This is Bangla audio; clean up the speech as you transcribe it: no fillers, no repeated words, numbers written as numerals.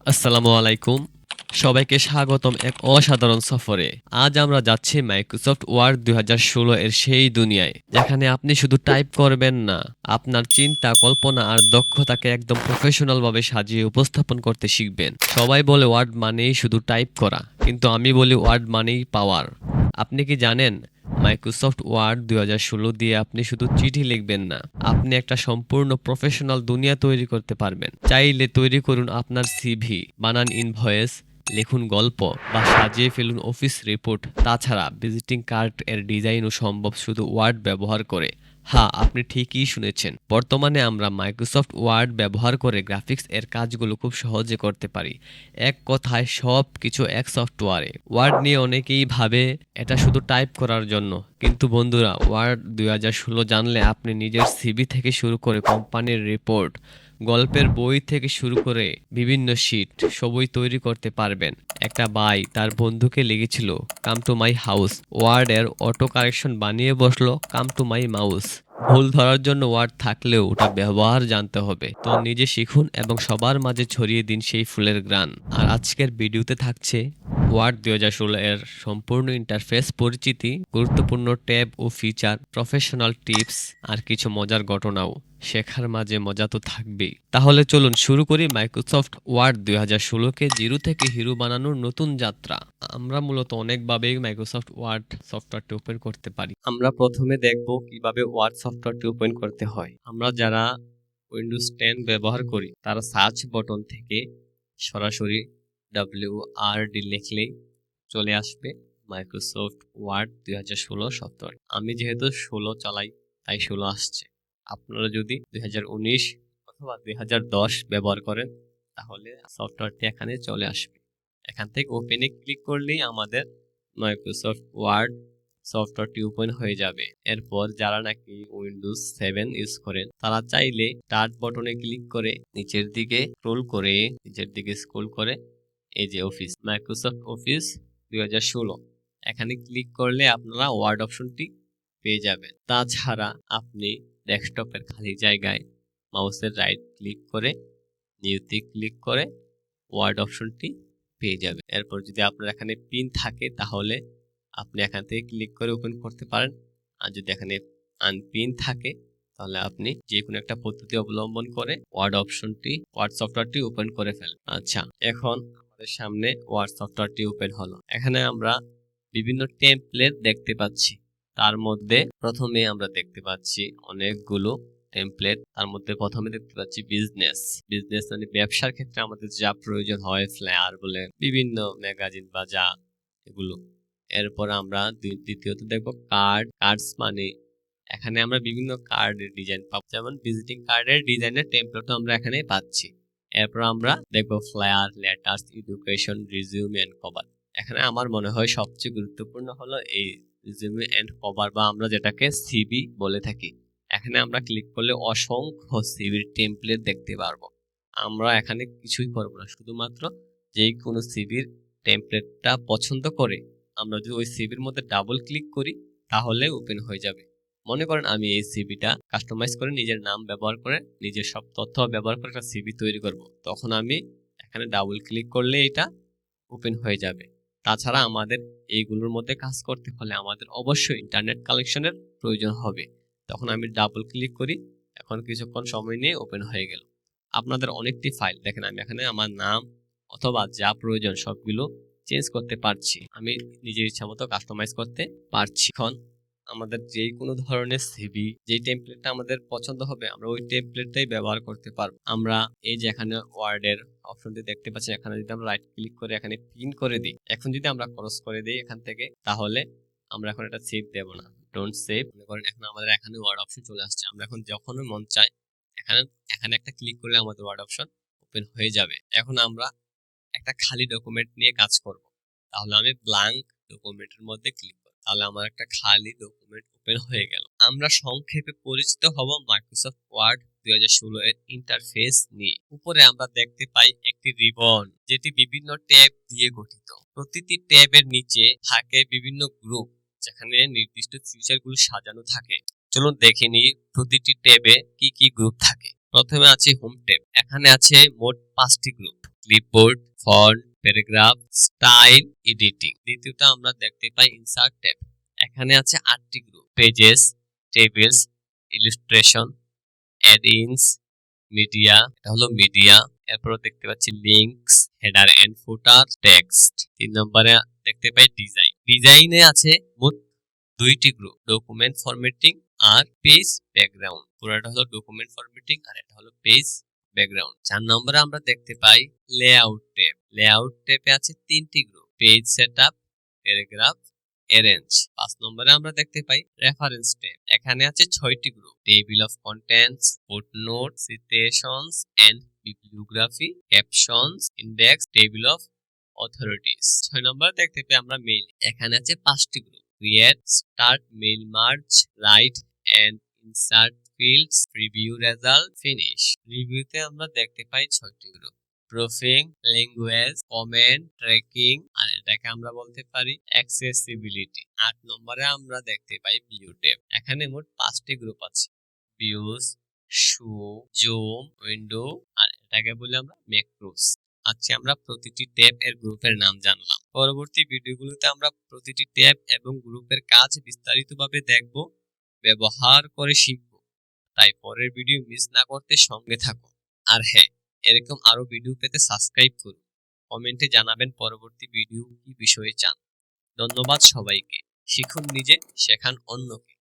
আসসালামু আলাইকুম। সবাইকে স্বাগতম এক অসাধারণ সফরে। আজ আমরা যাচ্ছি মাইক্রোসফট ওয়ার্ড ২০১৬ এর সেই দুনিয়ায়, যেখানে আপনি শুধু টাইপ করবেন না, আপনার চিন্তা, কল্পনা আর দক্ষতাকে একদম প্রফেশনাল ভাবে সাজিয়ে উপস্থাপন করতে শিখবেন। সবাই বলে ওয়ার্ড মানেই শুধু টাইপ করা, কিন্তু আমি বলি ওয়ার্ড মানেই পাওয়ার। আপনি কি জানেন মাইক্রোসফট ওয়ার্ড ২০১৬ দিয়ে আপনি শুধু চিঠি লিখবেন না, আপনি একটা সম্পূর্ণ প্রফেশনাল দুনিয়া তৈরি করতে পারবেন। চাইলে তৈরি করুন আপনার সিভি, বানান ইনভয়েস, লিখুন গল্প বা সাজিয়ে ফেলুন অফিস রিপোর্ট। তাছাড়া ভিজিটিং কার্ড এর ডিজাইনও সম্ভব শুধু ওয়ার্ড ব্যবহার করে। হ্যাঁ, আপনি ঠিকই শুনেছেন। বর্তমানে আমরা মাইক্রোসফট ওয়ার্ড ব্যবহার করে গ্রাফিক্স এর কাজগুলো খুব সহজে করতে পারি। এক কথায় সব কিছু এক সফটওয়্যারে। ওয়ার্ড নিয়ে অনেকেই ভাবে এটা শুধু টাইপ করার জন্য, কিন্তু বন্ধুরা, ওয়ার্ড ২০১৬ জানলে আপনি নিজের সিভি থেকে শুরু করে কোম্পানির রিপোর্ট, গল্পের বই থেকে শুরু করে বিভিন্ন শীট সবই তৈরি করতে পারবেন। একটা ভাই তার বন্ধুকে লিখেছিল কাম টু মাই হাউস, ওয়ার্ডের অটো কারেকশন বানিয়ে বসলো কাম টু মাই মাউস। ভুল ধরার জন্য ওয়ার্ড থাকলেও ওটা ব্যবহার জানতে হবে। তো নিজে শিখুন এবং সবার মাঝে ছড়িয়ে দিন সেই ফুলের গ্রান। আর আজকের ভিডিওতে থাকছে ওয়ার্ড ২০১৬ এর সম্পূর্ণ ইন্টারফেস পরিচিতি, গুরুত্বপূর্ণ ট্যাব ও ফিচার, প্রফেশনাল টিপস আর কিছু মজার ঘটনাও। শেখার মাঝে মজা তো থাকবেই। তাহলে চলুন শুরু করি মাইক্রোসফট ওয়ার্ড ২০১৬কে জিরো থেকে হিরো বানানোর নতুন যাত্রা। আমরা মূলত অনেকভাবেই মাইক্রোসফট ওয়ার্ড সফটওয়্যারটি ওপেন করতে পারি। আমরা প্রথমে দেখব কিভাবে ওয়ার্ড সফটওয়্যারটি ওপেন করতে হয়। আমরা যারা উইন্ডোজ 10 ব্যবহার করি তারা সার্চ বটন থেকে সরাসরি WRD লিখলেই চলে আসবে মাইক্রোসফট ওয়ার্ড ২০১৬ সফটওয়্যার। আমি যেহেতু ১৬ চালাই তাই ১৬ আসছে। আপনারা যদি ২০১৯ অথবা ২০১০ ব্যবহার করেন তাহলে সফটওয়্যারটি এখানে চলে আসবে। এখান থেকে ওপেনে ক্লিক করলেই আমাদের মাইক্রোসফট ওয়ার্ড সফটওয়্যারটি ওপেন হয়ে যাবে। এরপর যারা নাকি উইন্ডোজ 7 ইউজ করেন তারা চাইলে স্টার্ট বটনে ক্লিক করে নিচের দিকে স্ক্রল করে এই যে অফিস, মাইক্রোসফট অফিস ২০১৬ এখানে ক্লিক করলে আপনারা ওয়ার্ড অপশনটি পেয়ে যাবেন। তাছাড়া আপনি ডেস্কটপের খালি জায়গায় মাউসের রাইট ক্লিক করে নিউতে ক্লিক করে ওয়ার্ড অপশনটি পেয়ে যাবেন। এরপর যদি আপনার এখানে পিন থাকে তাহলে আপনি এখান থেকে ক্লিক করে ওপেন করতে পারেন। আর যদি এখানে আনপিন থাকে তাহলে আপনি যে কোনো একটা পদ্ধতি অবলম্বন করে ওয়ার্ড সফটওয়্যারটি ওপেন করে ফেলেন। আচ্ছা, এখন আমাদের সামনে ওয়ার্ড সফটওয়্যারটি ওপেন হলো। এখানে আমরা বিভিন্ন টেমপ্লেট দেখতে পাচ্ছি। তার মধ্যে প্রথমে আমরা দেখতে পাচ্ছি অনেকগুলো টেমপ্লেট। তার মধ্যে প্রথমে দেখতে পাচ্ছি বিজনেস মানে ব্যবসার ক্ষেত্রে আমাদের যা প্রয়োজন হয়, ফ্লায়ার বলে বিভিন্ন ম্যাগাজিন বা যা এগুলো। এরপর আমরা দ্বিতীয়ত দেখব কার্ডস মানে এখানে আমরা বিভিন্ন কার্ডের ডিজাইন পাবো, যেমন ভিজিটিং কার্ডের ডিজাইনের টেমপ্লেটও আমরা এখানে পাচ্ছি। এরপর আমরা দেখব flyer, letters, education, resume and cover. এখানে আমার মনে হয় সবচেয়ে গুরুত্বপূর্ণ হলো এই রিজিউমে এন্ড কভার, বা আমরা যেটাকে সিভি বলে থাকি। এখানে আমরা ক্লিক করলে অসংখ্য সিভির টেমপ্লেট দেখতে পারবো। আমরা এখানে কিছুই করব না, শুধুমাত্র যে কোনো সিভির টেমপ্লেটটা পছন্দ করে আমরা যদি ওই সিভির মধ্যে ডাবল ক্লিক করি তাহলে ওপেন হয়ে যাবে। মনে করেন আমি এই সিভিটা কাস্টমাইজ করে নিজের নাম ব্যবহার করে নিজের সব তথ্য ব্যবহার করে একটা সিভি তৈরি করব, তখন আমি এখানে ডাবল ক্লিক করলে এটা ওপেন হয়ে যাবে। তাছাড়া আমাদের এইগুলোর মধ্যে কাজ করতে হলে আমাদের অবশ্যই ইন্টারনেট কানেকশনের প্রয়োজন হবে। তখন আমি ডাবল ক্লিক করি, এখন কিছুক্ষণ সময় নিয়ে ওপেন হয়ে গেল। আপনাদের অনেকটি ফাইল দেখেন, আমি এখানে আমার নাম অথবা যা প্রয়োজন সবগুলো চেঞ্জ করতে পারছি। আমি নিজের ইচ্ছা মতো কাস্টমাইজ করতে পারছি। এখন আমাদের যে কোনো ধরনের সিভি যে টেমপ্লেটটা আমাদের পছন্দ হবে আমরা ওই টেমপ্লেটটাই ব্যবহার করতে পারবো। আমরা এই যে এখানে ওয়ার্ডের অপশনটি দেখতে পাচ্ছি, এখানে যদি আমরা রাইট ক্লিক করে এখানে পিন করে দিই, এখন যদি আমরা ক্রস করে দিই এখান থেকে, তাহলে আমরা এখন এটা সেভ দেব না, ডোন্ট সেভ। মনে করেন এখন আমাদের এখানে ওয়ার্ড অপশন চলে আসছে, আমরা এখন যখন মন চাই এখানে এখানে একটা ক্লিক করলে আমাদের ওয়ার্ড অপশন ওপেন হয়ে যাবে। এখন আমরা একটা খালি ডকুমেন্ট নিয়ে কাজ করব, তাহলে আমি ব্ল্যাঙ্ক ডকুমেন্টের মধ্যে ক্লিক করব, তাহলে আমার একটা খালি ডকুমেন্ট ওপেন হয়ে গেল। আমরা সংক্ষেপে পরিচিত হব মাইক্রোসফট ওয়ার্ড ২০১৬ এর ইন্টারফেস নিয়ে। উপরে আমরা দেখতে পাই একটি রিবন যেটি বিভিন্ন ট্যাব দিয়ে গঠিত। প্রতিটি ট্যাবের নিচে থাকে বিভিন্ন গ্রুপ যেখানে নির্দিষ্ট ফিচারগুলো সাজানো থাকে। চলুন দেখে নিই প্রতিটি ট্যাবে কি কি গ্রুপ থাকে। প্রথমে আছে হোম ট্যাব। এখানে আছে মোট 5টি group: clipboard, font, paragraph, style, editing. দ্বিতীয়টা আমরা দেখতে পাই ইনসার্ট ট্যাব। এখানে আছে 8টি group: pages, tables, illustration, add ins, media, এটা হলো মিডিয়া। এরপর দেখতে পাচ্ছি links, header and footer, text. 3 নম্বরে দেখতে পাই ডিজাইন। ডিজাইনে আছে মোট 2টি গ্রুপ: ডকুমেন্ট ফরম্যাটিং আর পেজ ব্যাকগ্রাউন্ড। পুরোটা হলো ডকুমেন্ট ফরম্যাটিং আর এটা হলো পেজ ব্যাকগ্রাউন্ড। 4 নম্বরে আমরা দেখতে পাই লেআউট ট্যাব। লেআউট ট্যাবে আছে 3টি group: page setup, paragraph, arrange. 5 নম্বরে আমরা দেখতে পাই রেফারেন্স ট্যাব। এখানে আছে 6টি group: table of contents, footnote, citations and bibliography, captions, index, table of authorities. 6 নম্বরে দেখতে পাই আমরা মেইল। এখানে আছে 5টি group: create, start, mail merge, write and insert fields, review result, finish. রিভিউতে আমরা দেখতে পাই 6টি group: proofing, language, comment, tracking, আর এটাকে আমরা বলতে পারি অ্যাক্সেসিবিলিটি। 8 নম্বরে আমরা দেখতে পাই ভিউ ট্যাব। এখানে মোট 5টি গ্রুপ আছে: ভিউজ, শো, জুম, উইন্ডো, আর এটাকে বলি আমরা ম্যাক্রোস। আজকে আমরা প্রতিটি ট্যাব এর গ্রুপের নাম জানলাম। পরবর্তী ভিডিওগুলোতে আমরা প্রতিটি ট্যাব এবং গ্রুপের কাজ বিস্তারিতভাবে দেখব, ব্যবহার করে শিখব। তাই পরের ভিডিও মিস না করতে সঙ্গে থাকুন। আর হ্যাঁ, এরকম আরো ভিডিও পেতে সাবস্ক্রাইব করুন। কমেন্টে জানাবেন পরবর্তী ভিডিও কি বিষয়ে চান। ধন্যবাদ সবাইকে। শিখুন নিজে, শেখান অন্যকে।